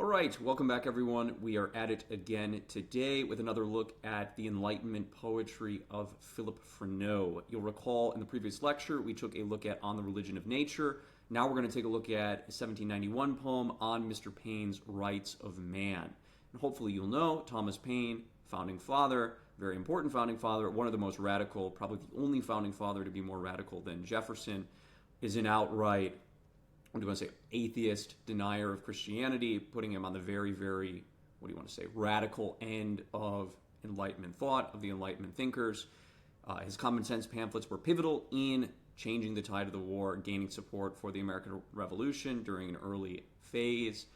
All right, welcome back, everyone. We are at it again today with another look at the Enlightenment poetry of Philip Freneau. You'll recall in the previous lecture, we took a look at On the Religion of Nature. Now we're going to take a look at a 1791 poem on Mr. Paine's Rights of Man. And hopefully you'll know Thomas Paine, founding father, very important founding father, one of the most radical, probably the only founding father to be more radical than Jefferson, is an outright, what do you want to say, atheist, denier of Christianity, putting him on the very, very, what do you want to say, radical end of Enlightenment thought, of the Enlightenment thinkers. His common sense pamphlets were pivotal in changing the tide of the war, gaining support for the American Revolution during an early phase.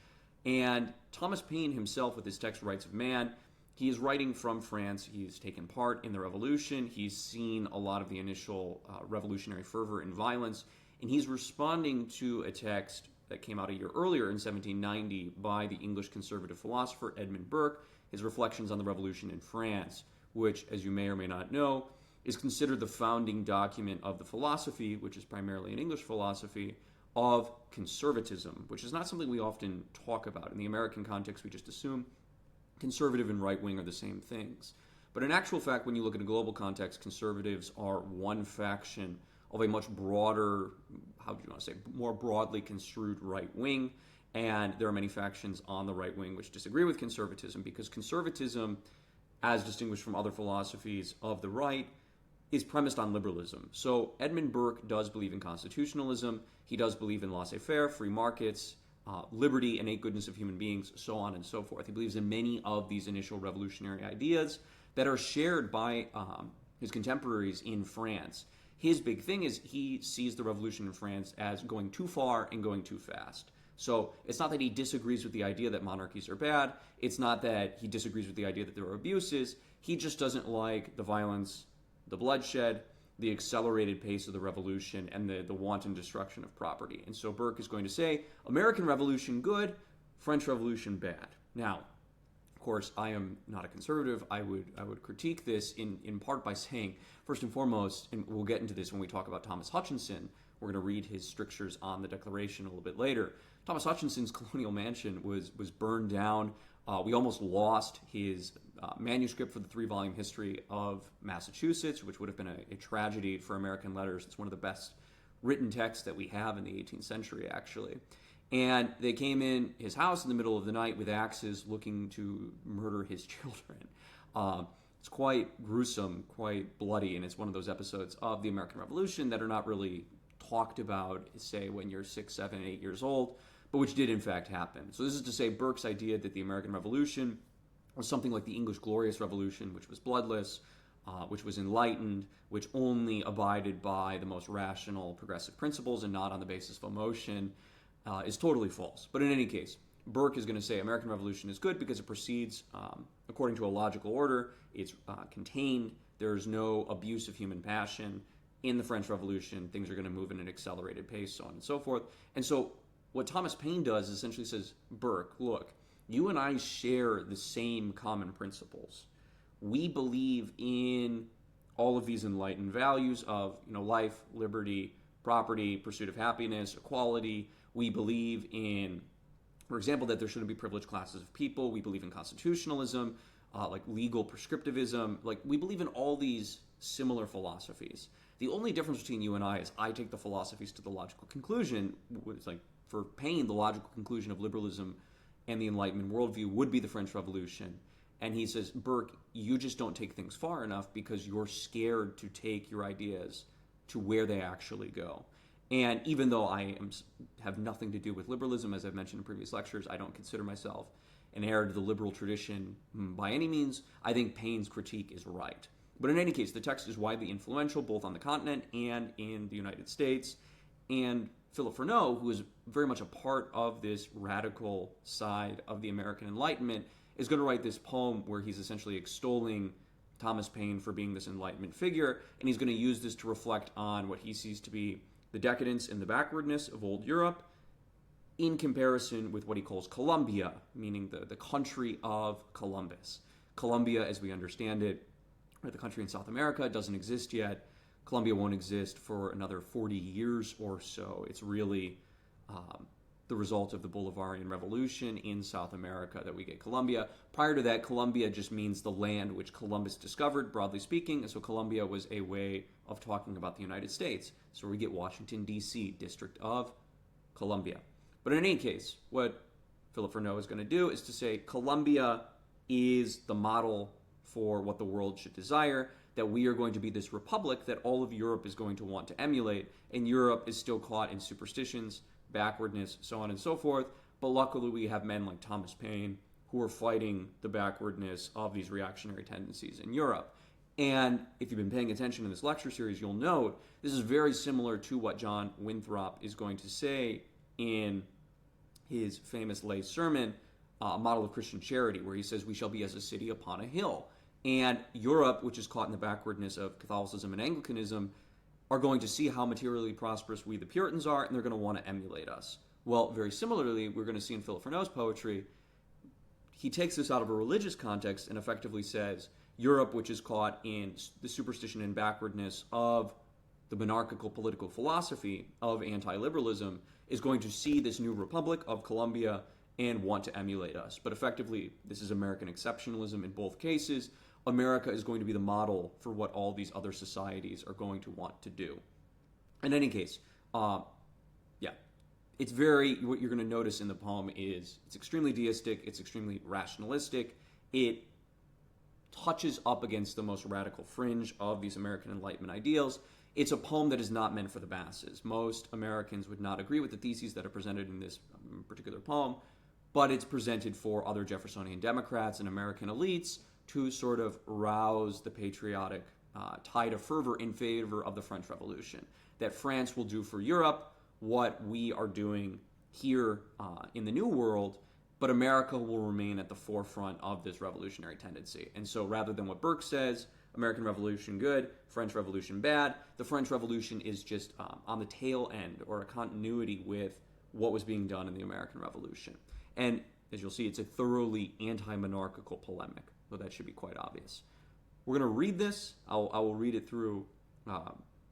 And Thomas Paine himself, with his text Rights of Man, he is writing from France. He's taken part in the revolution. He's seen a lot of the initial revolutionary fervor and violence. And he's responding to a text that came out a year earlier in 1790 by the English conservative philosopher Edmund Burke, his Reflections on the Revolution in France, which, as you may or may not know, is considered the founding document of the philosophy, which is primarily an English philosophy, of conservatism, which is not something we often talk about. In the American context, we just assume conservative and right-wing are the same things. But in actual fact, when you look at a global context, conservatives are one faction of a much broader, how do you want to say, more broadly construed right wing. And there are many factions on the right wing which disagree with conservatism, because conservatism, as distinguished from other philosophies of the right, is premised on liberalism. So Edmund Burke does believe in constitutionalism. He does believe in laissez-faire, free markets, liberty, innate goodness of human beings, so on and so forth. He believes in many of these initial revolutionary ideas that are shared by his contemporaries in France. His big thing is he sees the revolution in France as going too far and going too fast. So it's not that he disagrees with the idea that monarchies are bad. It's not that he disagrees with the idea that there are abuses. He just doesn't like the violence, the bloodshed, the accelerated pace of the revolution, and the wanton destruction of property. And so Burke is going to say, American Revolution good, French Revolution bad. Now, of course, I am not a conservative. I would critique this in part by saying, first and foremost, and we'll get into this when we talk about Thomas Hutchinson, we're going to read his strictures on the Declaration a little bit later. Thomas Hutchinson's colonial mansion was burned down. We almost lost his manuscript for the 3-volume history of Massachusetts, which would have been a tragedy for American letters. It's one of the best written texts that we have in the 18th century, actually. And they came in his house in the middle of the night with axes looking to murder his children. It's quite gruesome, quite bloody, and it's one of those episodes of the American Revolution that are not really talked about, say, when you're 6, 7, 8 years old, but which did in fact happen. So this is to say Burke's idea that the American Revolution was something like the English Glorious Revolution, which was bloodless, which was enlightened, which only abided by the most rational progressive principles and not on the basis of emotion, is totally false. But in any case, Burke is going to say American Revolution is good because it proceeds according to a logical order. It's contained. There's no abuse of human passion. In the French Revolution, things are going to move in an accelerated pace, so on and so forth. And so what Thomas Paine does is essentially says, Burke, look, you and I share the same common principles. We believe in all of these enlightened values of, life, liberty, property, pursuit of happiness, equality. We believe in, for example, that there shouldn't be privileged classes of people. We believe in constitutionalism, like legal prescriptivism. Like, we believe in all these similar philosophies. The only difference between you and I is I take the philosophies to the logical conclusion. It's like, for Paine, the logical conclusion of liberalism and the Enlightenment worldview would be the French Revolution. And he says, Burke, you just don't take things far enough because you're scared to take your ideas to where they actually go. And even though I have nothing to do with liberalism, as I've mentioned in previous lectures, I don't consider myself an heir to the liberal tradition by any means. I think Paine's critique is right. But in any case, the text is widely influential both on the continent and in the United States. And Philip Freneau, who is very much a part of this radical side of the American Enlightenment, is going to write this poem where he's essentially extolling Thomas Paine for being this Enlightenment figure, and he's going to use this to reflect on what he sees to be the decadence and the backwardness of old Europe in comparison with what he calls Columbia, meaning the country of Columbus. Columbia, as we understand it, or the country in South America, doesn't exist yet. Columbia won't exist for another 40 years or so. It's really the result of the Bolivarian Revolution in South America that we get Colombia. Prior to that, Colombia just means the land which Columbus discovered, broadly speaking, and so Colombia was a way of talking about the United States. So we get Washington, D.C., District of Columbia. But in any case, what Philip Freneau is going to do is to say Colombia is the model for what the world should desire, that we are going to be this republic that all of Europe is going to want to emulate, and Europe is still caught in superstitions, backwardness, so on and so forth. But luckily we have men like Thomas Paine who are fighting the backwardness of these reactionary tendencies in Europe. And if you've been paying attention in this lecture series, you'll note this is very similar to what John Winthrop is going to say in his famous lay sermon, A Model of Christian Charity, where he says, we shall be as a city upon a hill. And Europe, which is caught in the backwardness of Catholicism and Anglicanism, are going to see how materially prosperous we the Puritans are, and they're going to want to emulate us. Well, very similarly, we're going to see in Philip Freneau's poetry, he takes this out of a religious context and effectively says, Europe, which is caught in the superstition and backwardness of the monarchical political philosophy of anti-liberalism, is going to see this new republic of Colombia and want to emulate us. But effectively, this is American exceptionalism in both cases. America is going to be the model for what all these other societies are going to want to do. In any case, it's what you're going to notice in the poem is it's extremely deistic, it's extremely rationalistic, it touches up against the most radical fringe of these American Enlightenment ideals. It's a poem that is not meant for the masses. Most Americans would not agree with the theses that are presented in this particular poem, but it's presented for other Jeffersonian Democrats and American elites to sort of rouse the patriotic tide of fervor in favor of the French Revolution. That France will do for Europe what we are doing here in the New World, but America will remain at the forefront of this revolutionary tendency. And so rather than what Burke says, American Revolution good, French Revolution bad, the French Revolution is just on the tail end or a continuity with what was being done in the American Revolution. And as you'll see, it's a thoroughly anti-monarchical polemic, though that should be quite obvious. We're going to read this. I will read it through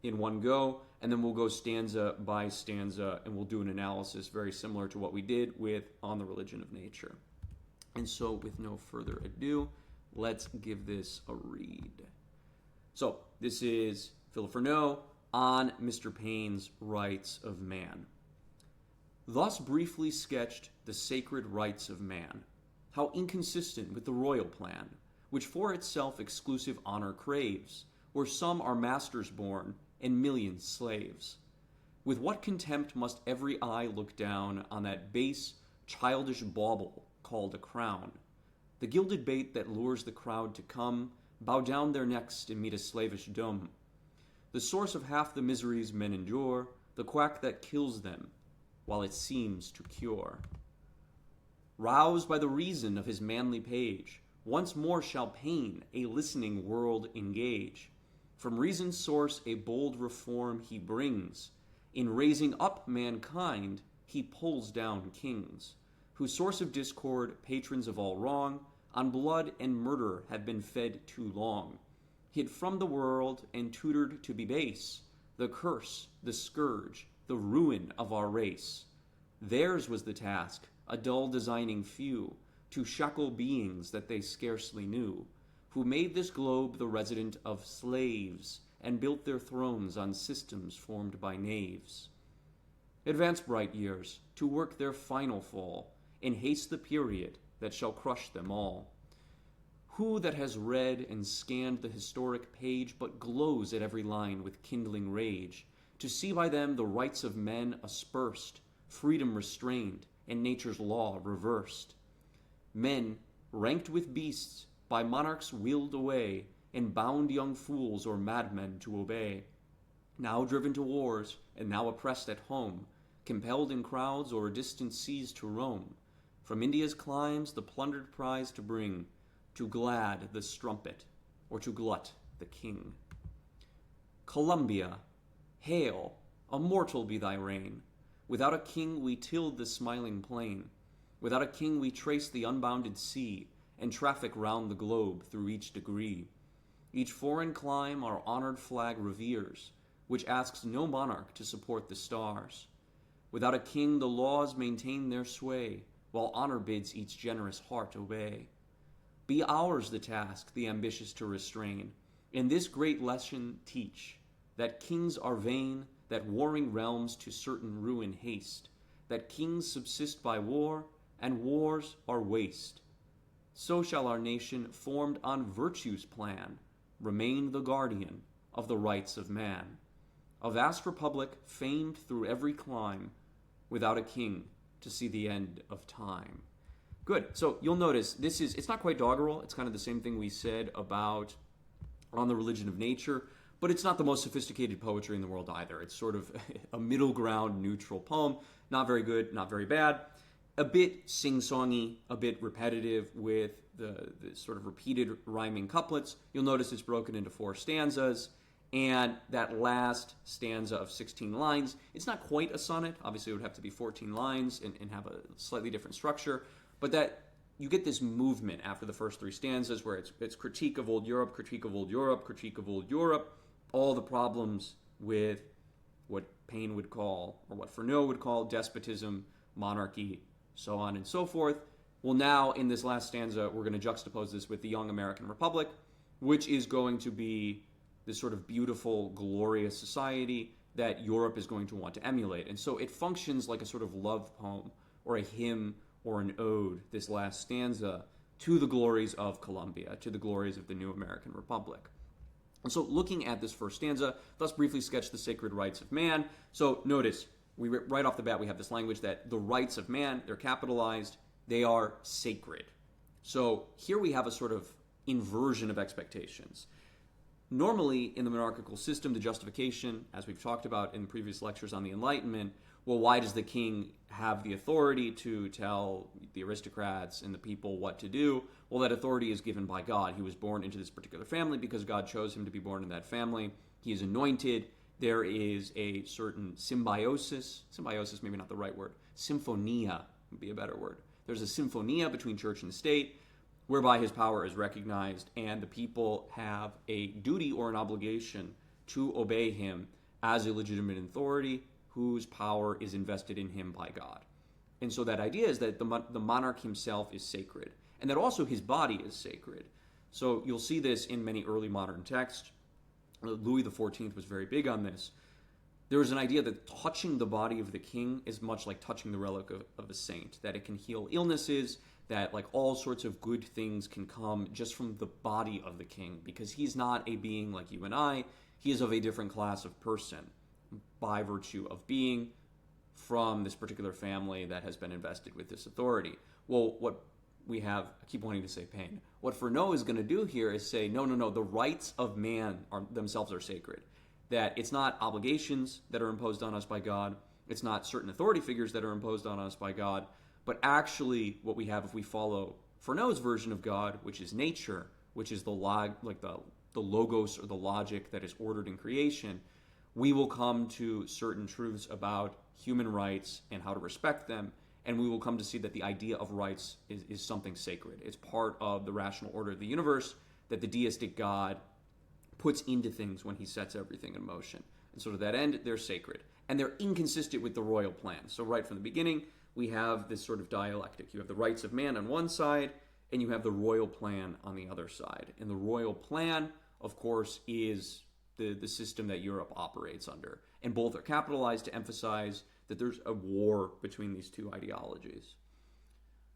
in one go, and then we'll go stanza by stanza, and we'll do an analysis very similar to what we did with On the Religion of Nature. And so, with no further ado, let's give this a read. So, this is Philip Freneau on Mr. Paine's Rights of Man. Thus briefly sketched the sacred rights of man, how inconsistent with the royal plan, which for itself exclusive honor craves, where some are masters born, and millions slaves. With what contempt must every eye look down on that base, childish bauble called a crown, the gilded bait that lures the crowd to come, bow down their necks and meet a slavish dumb. The source of half the miseries men endure, the quack that kills them, while it seems to cure. Roused by the reason of his manly page, once more shall Paine a listening world engage. From reason's source a bold reform he brings. In raising up mankind, he pulls down kings, whose source of discord, patrons of all wrong, on blood and murder have been fed too long. Hid from the world and tutored to be base, the curse, the scourge, the ruin of our race. Theirs was the task, a dull designing few, to shackle beings that they scarcely knew, who made this globe the resident of slaves, and built their thrones on systems formed by knaves. Advance, bright years, to work their final fall, and haste the period that shall crush them all. Who that has read and scanned the historic page but glows at every line with kindling rage, to see by them the rights of men aspersed, freedom restrained, and nature's law reversed. Men, ranked with beasts, by monarchs wheeled away, and bound young fools or madmen to obey. Now driven to wars, and now oppressed at home, compelled in crowds o'er distant seas to roam, from India's climes the plundered prize to bring, to glad the strumpet, or to glut the king. Columbia, hail, immortal be thy reign. Without a king we tilled the smiling plain. Without a king we trace the unbounded sea, and traffic round the globe through each degree. Each foreign clime our honored flag reveres, which asks no monarch to support the stars. Without a king, the laws maintain their sway, while honor bids each generous heart obey. Be ours the task, the ambitious to restrain, and this great lesson teach, that kings are vain, that warring realms to certain ruin haste, that kings subsist by war, and wars are waste. So shall our nation, formed on virtue's plan, remain the guardian of the rights of man. A vast republic, famed through every clime, without a king to see the end of time. Good. So you'll notice it's not quite doggerel. It's kind of the same thing we said about On the Religion of Nature, but it's not the most sophisticated poetry in the world either. It's sort of a middle ground, neutral poem. Not very good, not very bad. A bit sing-songy, a bit repetitive with the sort of repeated rhyming couplets. You'll notice it's broken into 4 stanzas, and that last stanza of 16 lines, it's not quite a sonnet. Obviously, it would have to be 14 lines and have a slightly different structure, but that you get this movement after the first 3 stanzas where it's critique of old Europe, critique of old Europe, critique of old Europe, all the problems with what Paine would call, or what Freneau would call, despotism, monarchy, so on and so forth. Well, now in this last stanza, we're going to juxtapose this with the young American Republic, which is going to be this sort of beautiful, glorious society that Europe is going to want to emulate. And so it functions like a sort of love poem or a hymn or an ode, this last stanza, to the glories of Columbia, to the glories of the new American Republic. And so looking at this first stanza, let's briefly sketch the sacred rights of man. So notice, right off the bat, we have this language that the rights of man, they're capitalized, they are sacred. So here we have a sort of inversion of expectations. Normally, in the monarchical system, the justification, as we've talked about in previous lectures on the Enlightenment, well, why does the king have the authority to tell the aristocrats and the people what to do? Well, that authority is given by God. He was born into this particular family because God chose him to be born in that family. He is anointed. There is a certain symbiosis, maybe not the right word, symphonia would be a better word. There's a symphonia between church and state, whereby his power is recognized, and the people have a duty or an obligation to obey him as a legitimate authority whose power is invested in him by God. And so that idea is that the monarch himself is sacred, and that also his body is sacred. So you'll see this in many early modern texts. Louis XIV was very big on this. There is an idea that touching the body of the king is much like touching the relic of a saint, that it can heal illnesses, that like all sorts of good things can come just from the body of the king, because he's not a being like you and I. He is of a different class of person by virtue of being from this particular family that has been invested with this authority. Well, what we have, I keep wanting to say Paine, what Freneau is going to do here is say, no, the rights of man themselves are sacred. That it's not obligations that are imposed on us by God, it's not certain authority figures that are imposed on us by God, but actually what we have if we follow Freneau's version of God, which is nature, which is the logos or the logic that is ordered in creation, we will come to certain truths about human rights and how to respect them, and we will come to see that the idea of rights is something sacred. It's part of the rational order of the universe that the deistic God puts into things when he sets everything in motion. And so to that end, they're sacred. And they're inconsistent with the royal plan. So right from the beginning, we have this sort of dialectic. You have the rights of man on one side, and you have the royal plan on the other side. And the royal plan, of course, is the system that Europe operates under. And both are capitalized to emphasize that there's a war between these two ideologies.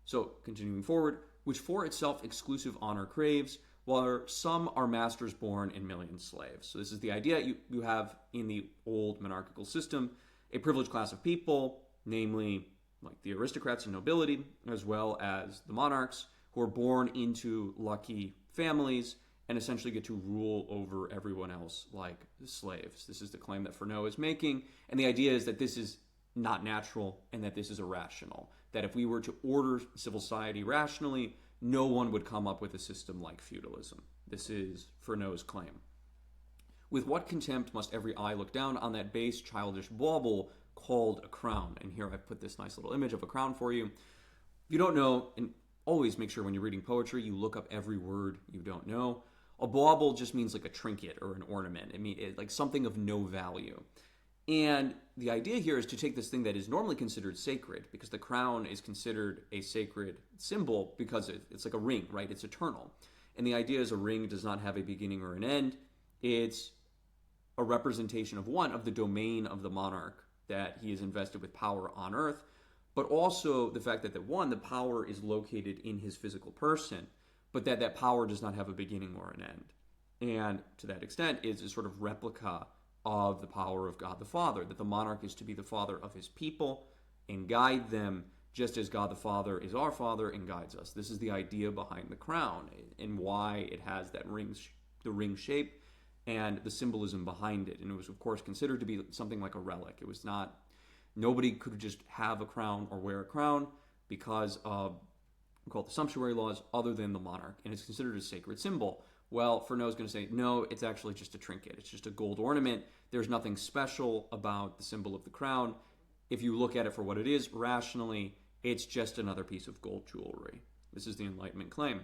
So, continuing forward, which for itself exclusive honor craves, while some are masters born and million slaves. So this is the idea you have in the old monarchical system, a privileged class of people, namely like the aristocrats and nobility, as well as the monarchs, who are born into lucky families and essentially get to rule over everyone else like slaves. This is the claim that Freneau is making, and the idea is that this is not natural and that this is irrational. That if we were to order civil society rationally, no one would come up with a system like feudalism. This is Freneau's claim. With what contempt must every eye look down on that base, childish bauble called a crown? And here I've put this nice little image of a crown for you. If you don't know, and always make sure when you're reading poetry, you look up every word you don't know. A bauble just means like a trinket or an ornament. It means like something of no value. And the idea here is to take this thing that is normally considered sacred, because the crown is considered a sacred symbol because it's like a ring, right? It's eternal. And the idea is a ring does not have a beginning or an end. It's a representation of the domain of the monarch, that he is invested with power on earth, but also the fact that the power is located in his physical person, but that power does not have a beginning or an end. And to that extent is a sort of replica of the power of God the Father, that the monarch is to be the father of his people and guide them just as God the Father is our Father and guides us. This is the idea behind the crown and why it has that the ring shape and the symbolism behind it. And it was, of course, considered to be something like a relic. It was not, nobody could just have a crown or wear a crown because of, we call it the sumptuary laws, other than the monarch. And it's considered a sacred symbol. Well, Freneau is going to say, no, it's actually just a trinket. It's just a gold ornament. There's nothing special about the symbol of the crown. If you look at it for what it is, rationally, it's just another piece of gold jewelry. This is the Enlightenment claim.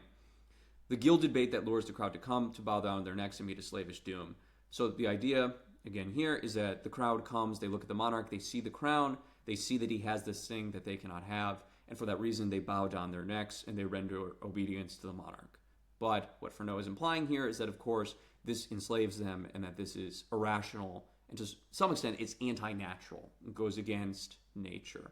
The gilded bait that lures the crowd to come, to bow down their necks and meet a slavish doom. So the idea, again, here is that the crowd comes, they look at the monarch, they see the crown, they see that he has this thing that they cannot have, and for that reason they bow down their necks and they render obedience to the monarch. But what Freneau is implying here is that, of course, this enslaves them and that this is irrational, and to some extent it's anti-natural. It goes against nature.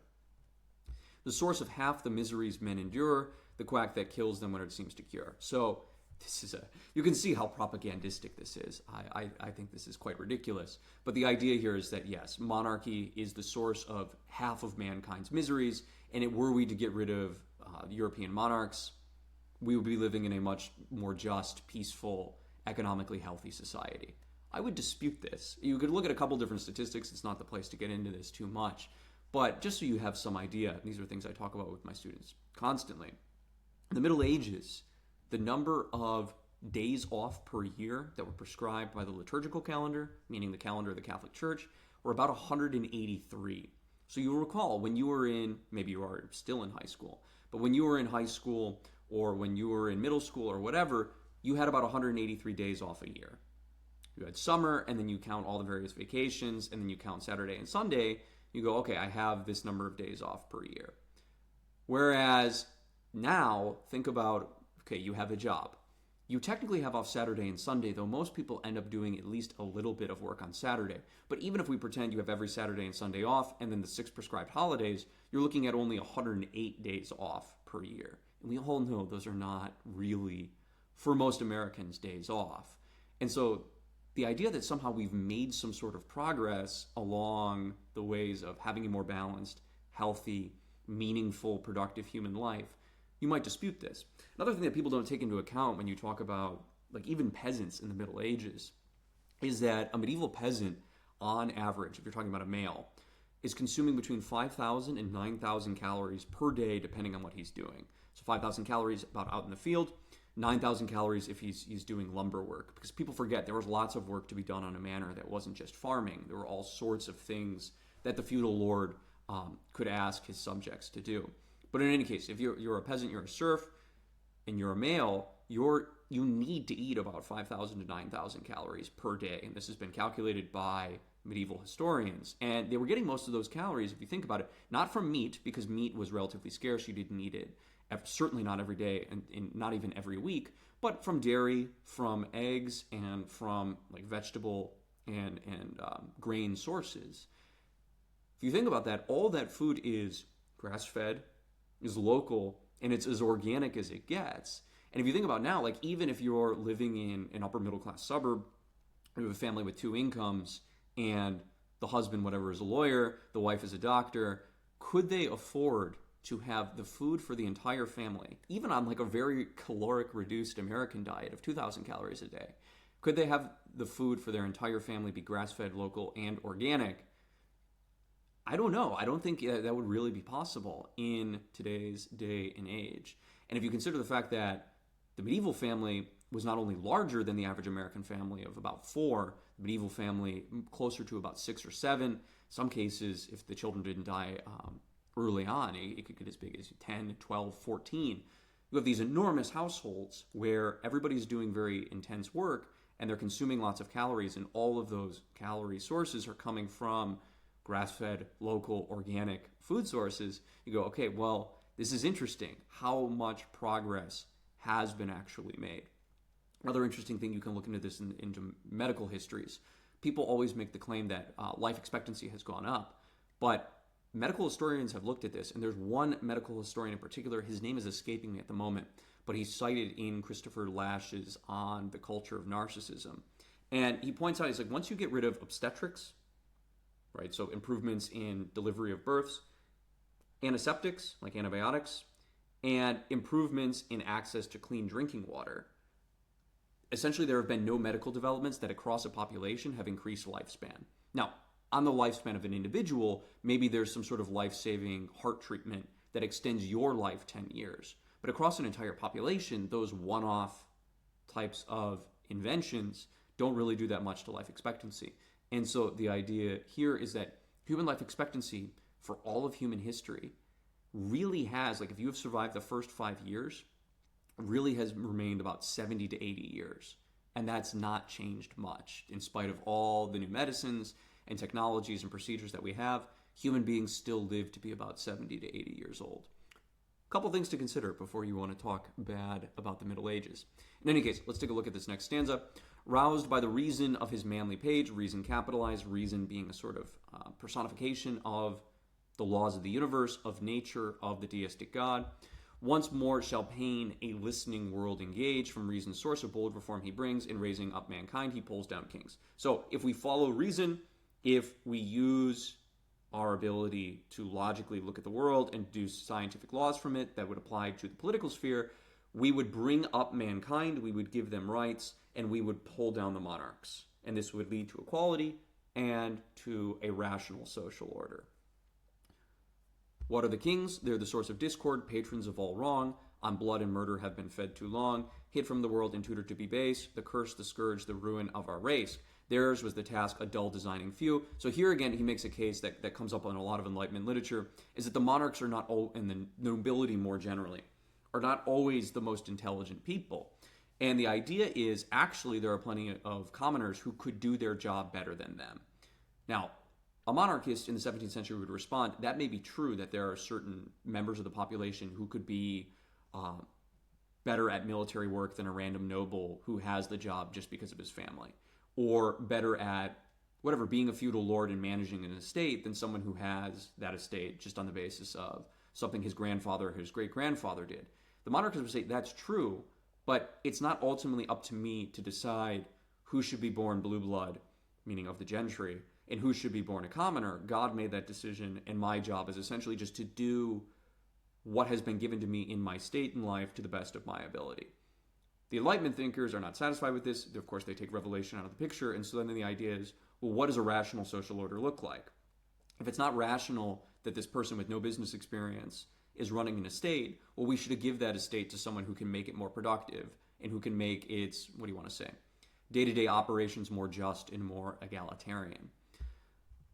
The source of half the miseries men endure, the quack that kills them when it seems to cure. So this is you can see how propagandistic this is. I think this is quite ridiculous. But the idea here is that, yes, monarchy is the source of half of mankind's miseries, and were we to get rid of European monarchs, we would be living in a much more just, peaceful, economically healthy society. I would dispute this. You could look at a couple different statistics. It's not the place to get into this too much. But just so you have some idea, these are things I talk about with my students constantly. In the Middle Ages, the number of days off per year that were prescribed by the liturgical calendar, meaning the calendar of the Catholic Church, were about 183. So you'll recall when you were maybe you are still in high school, but when you were in high school or when you were in middle school or whatever, you had about 183 days off a year. You had summer, and then you count all the various vacations, and then you count Saturday and Sunday. You go, okay, I have this number of days off per year. Whereas now, think about, okay, you have a job. You technically have off Saturday and Sunday, though most people end up doing at least a little bit of work on Saturday. But even if we pretend you have every Saturday and Sunday off, and then the 6 prescribed holidays, you're looking at only 108 days off per year. And we all know those are not really, for most Americans, days off. And so the idea that somehow we've made some sort of progress along the ways of having a more balanced, healthy, meaningful, productive human life, you might dispute this. Another thing that people don't take into account when you talk about, like, even peasants in the Middle Ages, is that a medieval peasant, on average, if you're talking about a male, is consuming between 5,000 and 9,000 calories per day, depending on what he's doing. So 5,000 calories about out in the field, 9,000 calories if he's doing lumber work. Because people forget there was lots of work to be done on a manor that wasn't just farming. There were all sorts of things that the feudal lord could ask his subjects to do. But in any case, if you're a peasant, you're a serf, and you're a male, you need to eat about 5,000 to 9,000 calories per day. And this has been calculated by medieval historians. And they were getting most of those calories, if you think about it, not from meat, because meat was relatively scarce. You didn't eat it, certainly not every day, and not even every week, but from dairy, from eggs, and from like vegetable and grain sources. If you think about that, all that food is grass-fed, is local, and it's as organic as it gets. And if you think about now, like even if you're living in an upper middle class suburb, you have a family with 2 incomes, and the husband, whatever, is a lawyer, the wife is a doctor, could they afford to have the food for the entire family, even on like a very caloric reduced American diet of 2,000 calories a day? Could they have the food for their entire family be grass-fed, local, and organic? I don't know. I don't think that would really be possible in today's day and age. And if you consider the fact that the medieval family was not only larger than the average American family of about 4, the medieval family closer to about 6 or 7. Some cases, if the children didn't die early on, it could get as big as 10, 12, 14. You have these enormous households where everybody's doing very intense work, and they're consuming lots of calories, and all of those calorie sources are coming from grass-fed, local, organic food sources, you go, okay, well, this is interesting. How much progress has been actually made? Another interesting thing, you can look into this into medical histories. People always make the claim that life expectancy has gone up, but medical historians have looked at this, and there's one medical historian in particular, his name is escaping me at the moment, but he's cited in Christopher Lash's On the Culture of Narcissism. And he points out, he's like, once you get rid of obstetrics, right, so improvements in delivery of births, antiseptics, like antibiotics, and improvements in access to clean drinking water, essentially there have been no medical developments that across a population have increased lifespan. Now, on the lifespan of an individual, maybe there's some sort of life-saving heart treatment that extends your life 10 years. But across an entire population, those one-off types of inventions don't really do that much to life expectancy. And so the idea here is that human life expectancy for all of human history really has, like if you have survived the first 5 years, really has remained about 70 to 80 years. And that's not changed much. In spite of all the new medicines and technologies and procedures that we have, human beings still live to be about 70 to 80 years old. A couple things to consider before you want to talk bad about the Middle Ages. In any case, let's take a look at this next stanza. Roused by the reason of his manly page, reason capitalized, reason being a sort of personification of the laws of the universe, of nature, of the deistic God. Once more shall Paine a listening world engage, from reason's source of bold reform he brings, in raising up mankind he pulls down kings. So if we follow reason, if we use our ability to logically look at the world and do scientific laws from it that would apply to the political sphere, we would bring up mankind, we would give them rights, and we would pull down the monarchs. And this would lead to equality and to a rational social order. What are the kings? They're the source of discord, patrons of all wrong. On blood and murder have been fed too long. Hid from the world and tutored to be base. The curse, the scourge, the ruin of our race. Theirs was the task, a dull designing few. So here again, he makes a case that comes up in a lot of Enlightenment literature, is that the monarchs are not, and the nobility more generally, are not always the most intelligent people. And the idea is, actually, there are plenty of commoners who could do their job better than them. Now, a monarchist in the 17th century would respond, that may be true, that there are certain members of the population who could be better at military work than a random noble who has the job just because of his family, or better at whatever, being a feudal lord and managing an estate than someone who has that estate just on the basis of something his grandfather or his great-grandfather did. The monarchist would say, that's true, but it's not ultimately up to me to decide who should be born blue blood, meaning of the gentry, and who should be born a commoner. God made that decision, and my job is essentially just to do what has been given to me in my state in life to the best of my ability. The Enlightenment thinkers are not satisfied with this. Of course, they take revelation out of the picture, and so then the idea is, well, what does a rational social order look like? If it's not rational that this person with no business experience is running an estate, well, we should give that estate to someone who can make it more productive and who can make its, what do you want to say, day-to-day operations more just and more egalitarian.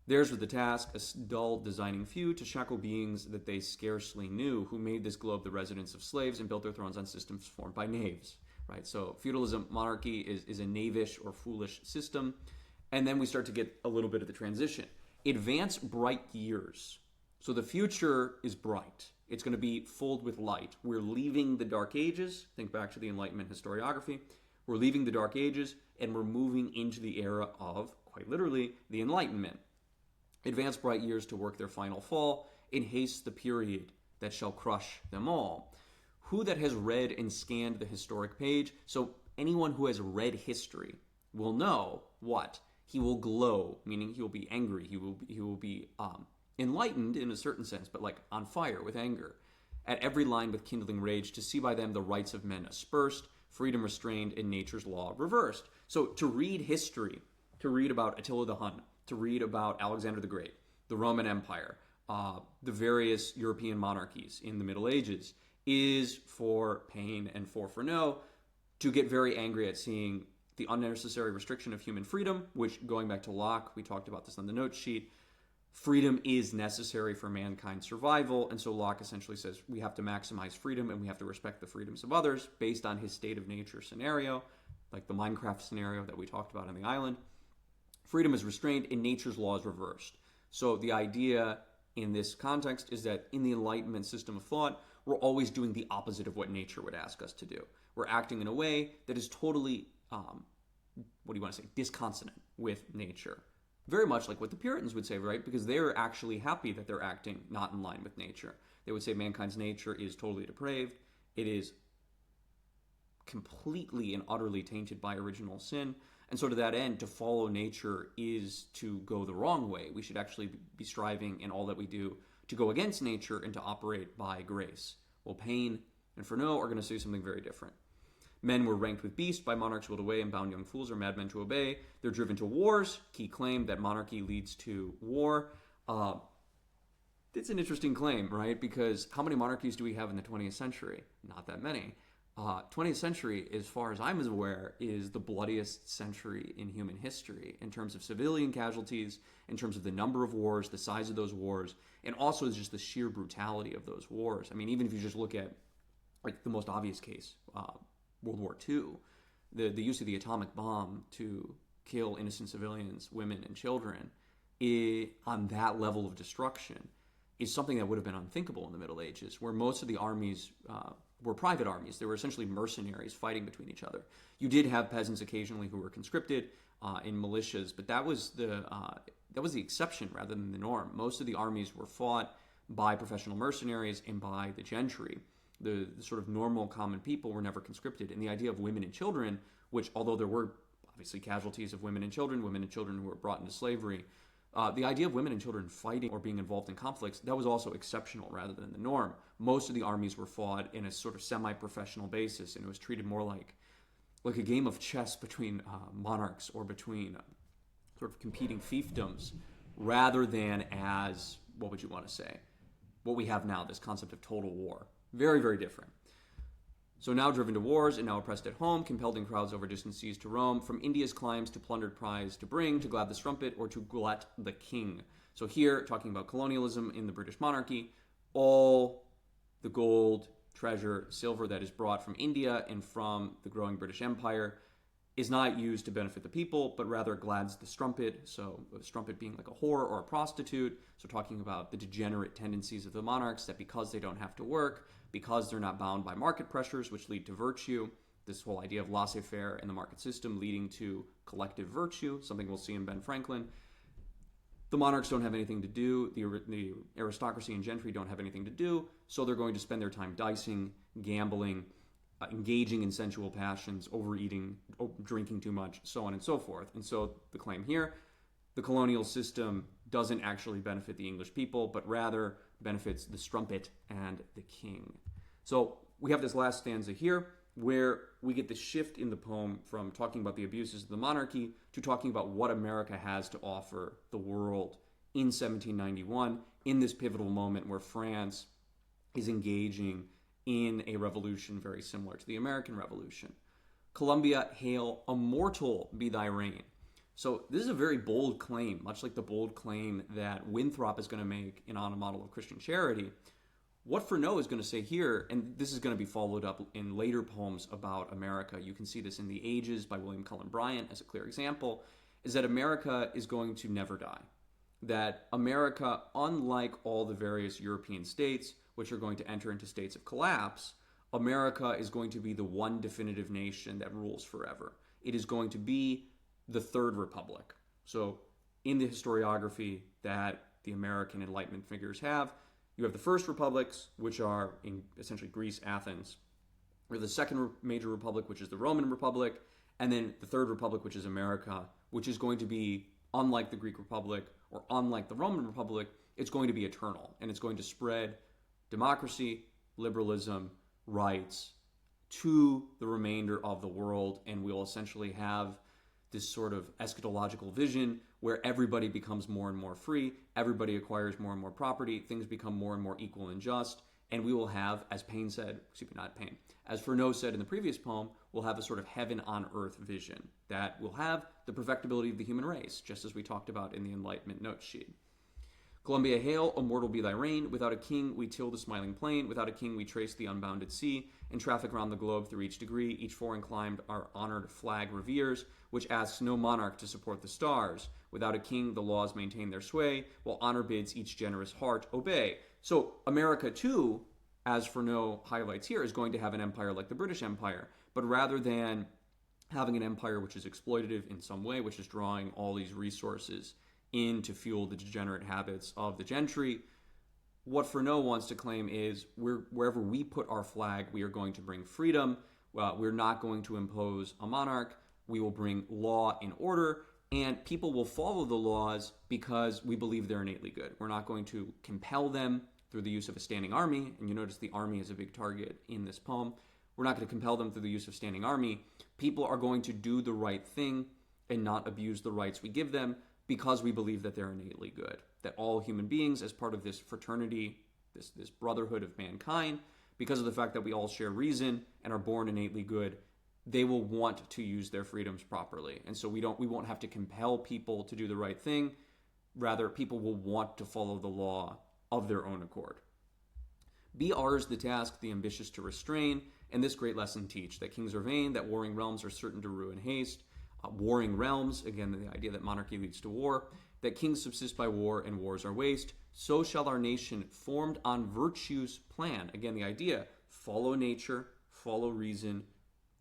Theirs was the task, a dull designing few, to shackle beings that they scarcely knew, who made this globe the residence of slaves and built their thrones on systems formed by knaves. Right? So feudalism, monarchy is a knavish or foolish system. And then we start to get a little bit of the transition. Advance bright years. So the future is bright. It's going to be filled with light. We're leaving the Dark Ages. Think back to the Enlightenment historiography. We're leaving the Dark Ages, and we're moving into the era of, quite literally, the Enlightenment. Advance bright years to work their final fall, in haste the period that shall crush them all. Who that has read and scanned the historic page, so anyone who has read history will know what? He will glow, meaning he will be angry, he will be enlightened in a certain sense, but like on fire with anger. At every line with kindling rage, to see by them the rights of men aspersed, freedom restrained, and nature's law reversed. So to read history, to read about Attila the Hun, to read about Alexander the Great, the Roman Empire, the various European monarchies in the Middle Ages, is for Paine and for Freneau to get very angry at seeing the unnecessary restriction of human freedom, which, going back to Locke, we talked about this on the note sheet, freedom is necessary for mankind's survival, and so Locke essentially says we have to maximize freedom and we have to respect the freedoms of others based on his state of nature scenario. like the Minecraft scenario that we talked about on the island. Freedom is restrained and nature's law is reversed. So the idea in this context is that in the Enlightenment system of thought, we're always doing the opposite of what nature would ask us to do. We're acting in a way that is totally, disconsonant with nature. Very much like what the Puritans would say, right? Because they're actually happy that they're acting not in line with nature. They would say mankind's nature is totally depraved. It is completely and utterly tainted by original sin. And so to that end, to follow nature is to go the wrong way. We should actually be striving in all that we do to go against nature and to operate by grace. Well, Paine and Freneau are going to say something very different. Men were ranked with beasts, by monarchs willed away, and bound young fools or madmen to obey. They're driven to wars. Key claim that monarchy leads to war. It's an interesting claim, right? Because how many monarchies do we have in the 20th century? Not that many. 20th century, as far as I'm aware, is the bloodiest century in human history in terms of civilian casualties, in terms of the number of wars, the size of those wars, and also just the sheer brutality of those wars. I mean, even if you just look at like the most obvious case, World War II, the use of the atomic bomb to kill innocent civilians, women, and children on that level of destruction is something that would have been unthinkable in the Middle Ages, where most of the armies were private armies. They were essentially mercenaries fighting between each other. You did have peasants occasionally who were conscripted in militias, but that was the exception rather than the norm. Most of the armies were fought by professional mercenaries and by the gentry. The sort of normal common people were never conscripted. And the idea of women and children, which although there were obviously casualties of women and children who were brought into slavery, the idea of women and children fighting or being involved in conflicts, that was also exceptional rather than the norm. Most of the armies were fought in a sort of semi-professional basis, and it was treated more like a game of chess between monarchs or between sort of competing fiefdoms, rather than as, what would you want to say, what we have now, this concept of total war. Very, very different. So now driven to wars and now oppressed at home, compelled in crowds over distant seas to roam, from India's climes to plundered prize to bring, to glad the strumpet or to glut the king. So here, talking about colonialism in the British monarchy, all the gold, treasure, silver that is brought from India and from the growing British Empire is not used to benefit the people, but rather glads the strumpet. So the strumpet being like a whore or a prostitute. So talking about the degenerate tendencies of the monarchs, that because they don't have to work, because they're not bound by market pressures, which lead to virtue, this whole idea of laissez-faire in the market system leading to collective virtue, something we'll see in Ben Franklin. The monarchs don't have anything to do, the aristocracy and gentry don't have anything to do, so they're going to spend their time dicing, gambling, engaging in sensual passions, overeating, drinking too much, so on and so forth. And so the claim here, the colonial system doesn't actually benefit the English people, but rather benefits the strumpet and the king. So we have this last stanza here where we get the shift in the poem from talking about the abuses of the monarchy to talking about what America has to offer the world in 1791, in this pivotal moment where France is engaging in a revolution very similar to the American Revolution. Columbia, hail, immortal be thy reign. So this is a very bold claim, much like the bold claim that Winthrop is going to make in On a Model of Christian Charity. What Freneau is going to say here, and this is going to be followed up in later poems about America, you can see this in The Ages by William Cullen Bryant as a clear example, is that America is going to never die. That America, unlike all the various European states, which are going to enter into states of collapse, America is going to be the one definitive nation that rules forever. It is going to be the Third Republic. So in the historiography that the American Enlightenment figures have, you have the First Republics, which are in essentially Greece, Athens. You have the Second Major Republic, which is the Roman Republic, and then the Third Republic, which is America, which is going to be, unlike the Greek Republic or unlike the Roman Republic, it's going to be eternal, and it's going to spread democracy, liberalism, rights to the remainder of the world, and we'll essentially have this sort of eschatological vision where everybody becomes more and more free, everybody acquires more and more property, things become more and more equal and just, and we will have, as Paine said, as Freneau said in the previous poem, we'll have a sort of heaven on earth vision that will have the perfectibility of the human race, just as we talked about in the Enlightenment note sheet. Columbia, hail, immortal be thy reign. Without a king, we till the smiling plain. Without a king, we trace the unbounded sea. And traffic round the globe through each degree. Each foreign climed our honored flag reveres, which asks no monarch to support the stars. Without a king, the laws maintain their sway, while honor bids each generous heart obey. So America, too, as Freneau highlights here, is going to have an empire like the British Empire. But rather than having an empire which is exploitative in some way, which is drawing all these resources in to fuel the degenerate habits of the gentry, what Freneau wants to claim is wherever we put our flag, we are going to bring freedom. We're not going to impose a monarch. We will bring law and order, and people will follow the laws because we believe they're innately good. We're not going to compel them through the use of a standing army, and you notice the army is a big target in this poem. We're not going to compel them through the use of standing army. People are going to do the right thing and not abuse the rights we give them because we believe that they're innately good, that all human beings, as part of this fraternity, this brotherhood of mankind, because of the fact that we all share reason and are born innately good, they will want to use their freedoms properly. And so we won't have to compel people to do the right thing. Rather, people will want to follow the law of their own accord. Be ours the task, the ambitious to restrain, and this great lesson teach, that kings are vain, that warring realms are certain to ruin haste. Warring realms, again, the idea that monarchy leads to war, that kings subsist by war and wars are waste. So shall our nation, formed on virtue's plan. Again, the idea, follow nature, follow reason,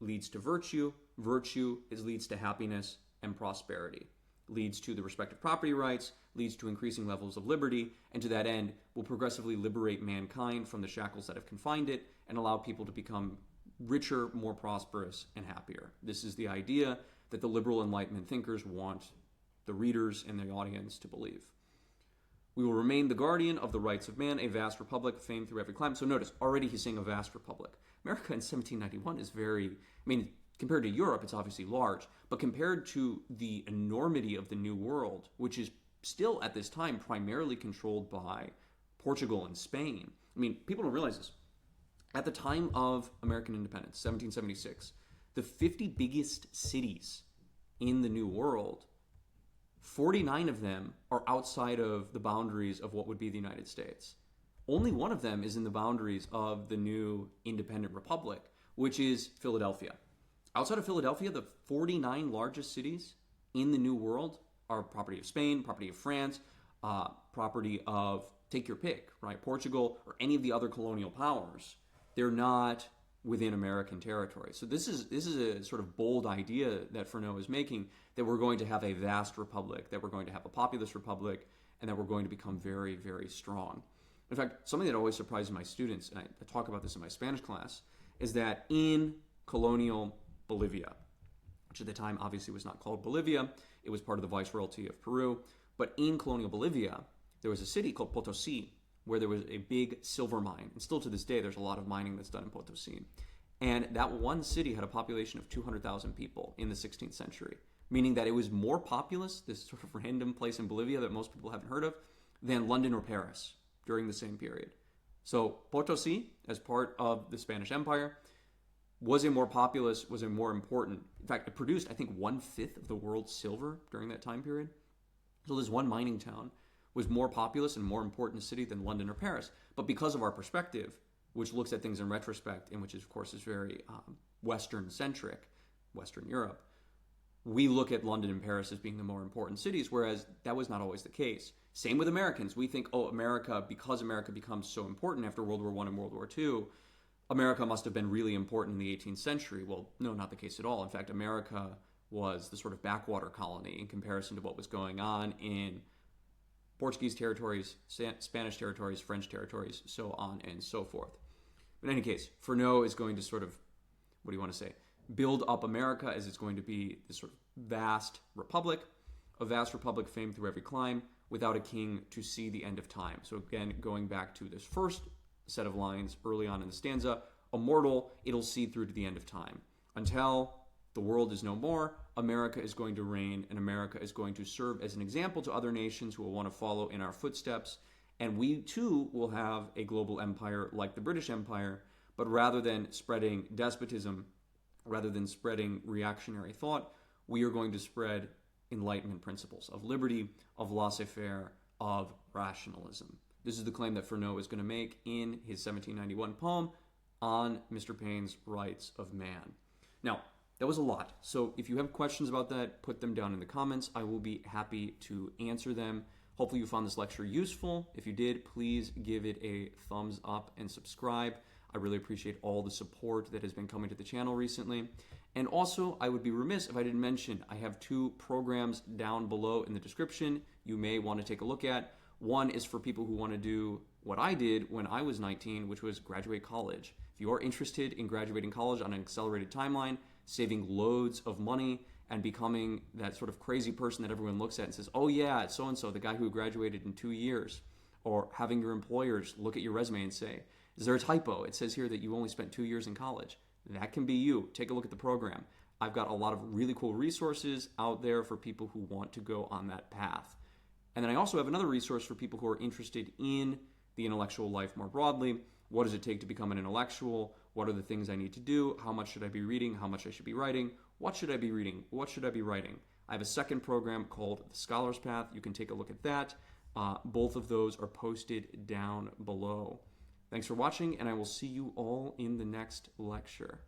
leads to virtue. Virtue leads to happiness and prosperity, leads to the respect of property rights, leads to increasing levels of liberty, and to that end will progressively liberate mankind from the shackles that have confined it and allow people to become richer, more prosperous, and happier. This is the idea that the liberal Enlightenment thinkers want the readers and the audience to believe. We will remain the guardian of the rights of man, a vast republic, famed through every clime. So notice, already he's saying a vast republic. America in 1791 is compared to Europe, it's obviously large, but compared to the enormity of the New World, which is still at this time primarily controlled by Portugal and Spain. People don't realize this. At the time of American independence, 1776, the 50 biggest cities in the New World, 49 of them are outside of the boundaries of what would be the United States. Only one of them is in the boundaries of the new independent republic, which is Philadelphia. Outside of Philadelphia, the 49 largest cities in the New World are property of Spain, property of France, property of, take your pick, right, Portugal, or any of the other colonial powers. They're not within American territory. So this is a sort of bold idea that Freneau is making, that we're going to have a vast republic, that we're going to have a populous republic, and that we're going to become very, very strong. In fact, something that always surprises my students, and I talk about this in my Spanish class, is that in colonial Bolivia, which at the time obviously was not called Bolivia, it was part of the Viceroyalty of Peru, but in colonial Bolivia, there was a city called Potosi, where there was a big silver mine. And still to this day, there's a lot of mining that's done in Potosi. And that one city had a population of 200,000 people in the 16th century, meaning that it was more populous, this sort of random place in Bolivia that most people haven't heard of, than London or Paris during the same period. So Potosi, as part of the Spanish Empire, was a more populous, was a more important, in fact, it produced, I think, 1/5 of the world's silver during that time period. So this one mining town was more populous and more important city than London or Paris. But because of our perspective, which looks at things in retrospect, and which, of course, is very Western-centric, Western Europe, we look at London and Paris as being the more important cities, whereas that was not always the case. Same with Americans. We think, America, because America becomes so important after World War I and World War II, America must have been really important in the 18th century. Well, no, not the case at all. In fact, America was the sort of backwater colony in comparison to what was going on in Portuguese territories, Spanish territories, French territories, so on and so forth. But in any case, Freneau is going to sort of, build up America as it's going to be this sort of vast republic, a vast republic famed through every clime, without a king to see the end of time. So again, going back to this first set of lines early on in the stanza, immortal, it'll see through to the end of time. Until the world is no more, America is going to reign, and America is going to serve as an example to other nations who will want to follow in our footsteps. And we, too, will have a global empire like the British Empire, but rather than spreading despotism, rather than spreading reactionary thought, we are going to spread Enlightenment principles of liberty, of laissez-faire, of rationalism. This is the claim that Freneau is going to make in his 1791 poem on Mr. Paine's Rights of Man. Now, that was a lot. So if you have questions about that, put them down in the comments. I will be happy to answer them. Hopefully you found this lecture useful. If you did, please give it a thumbs up and subscribe. I really appreciate all the support that has been coming to the channel recently. And also, I would be remiss if I didn't mention, I have 2 programs down below in the description you may want to take a look at. One is for people who want to do what I did when I was 19, which was graduate college. If you are interested in graduating college on an accelerated timeline, saving loads of money, and becoming that sort of crazy person that everyone looks at and says, oh yeah, it's so-and-so, the guy who graduated in 2 years, or having your employers look at your resume and say, is there a typo? It says here that you only spent 2 years in college. That can be you. Take a look at the program. I've got a lot of really cool resources out there for people who want to go on that path. And then I also have another resource for people who are interested in the intellectual life more broadly. What does it take to become an intellectual? What are the things I need to do? How much should I be reading? How much I should be writing? What should I be reading? What should I be writing? I have a second program called The Scholar's Path. You can take a look at that. Both of those are posted down below. Thanks for watching, and I will see you all in the next lecture.